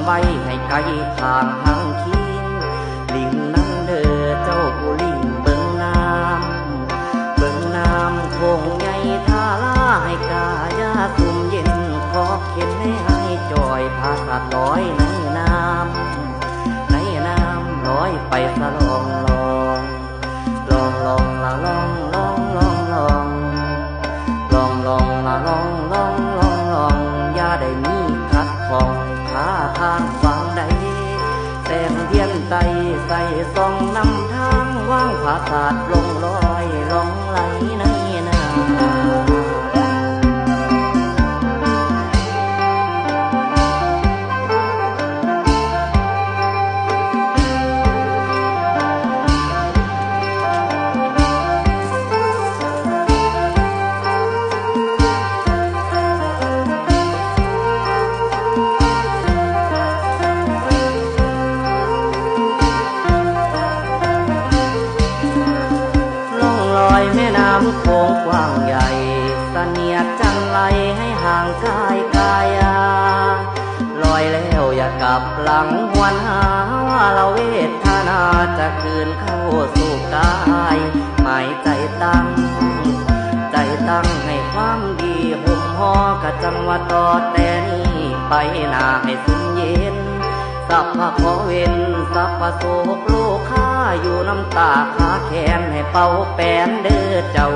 ไว้ให้ไกลทางทางคิงลิงนั่งเด้อเจ้าผู้ลิงเบิ่งน้ำคงใหญ่ท่าลาให้กายาสุ่มเย็นขอเข็นให้จอยพาสัตว์ลอยในน้ำลอยไปสะลองละลองอย่าได้มีขัดของขาทางฝั่งใดแสงเทียนใจใส่ส่องนำทางว่างผาศาสตร์ลงลอยลงไหลในน้ำแม่น้ำโขงกว้างใหญ่เสนียดจันไหลให้ห่างกายกายาลอยแล้วอย่ากลับหลังหวนหาว่าเราเวทนาจะคืนเข้าสู่กายหมายใจตั้งให้ความดีห่มห่อกะจังว่าต่อแต่นี้ไปหน้าให้สุมเย็นสัพพะขอเว้นสัพพะโศกโลค่าอยู่น้ำตาขาแขนให้เป่าแป้นเด้อเจ้า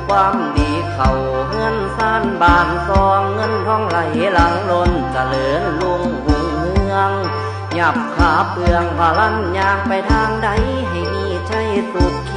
ความดีเขาเงินซ่านบานซองเงินทองไหลหลังล้นเจริญลุงหุ่งเมืองหยับขาเปลืองพาลันยางไปทางใดให้มีใจสุข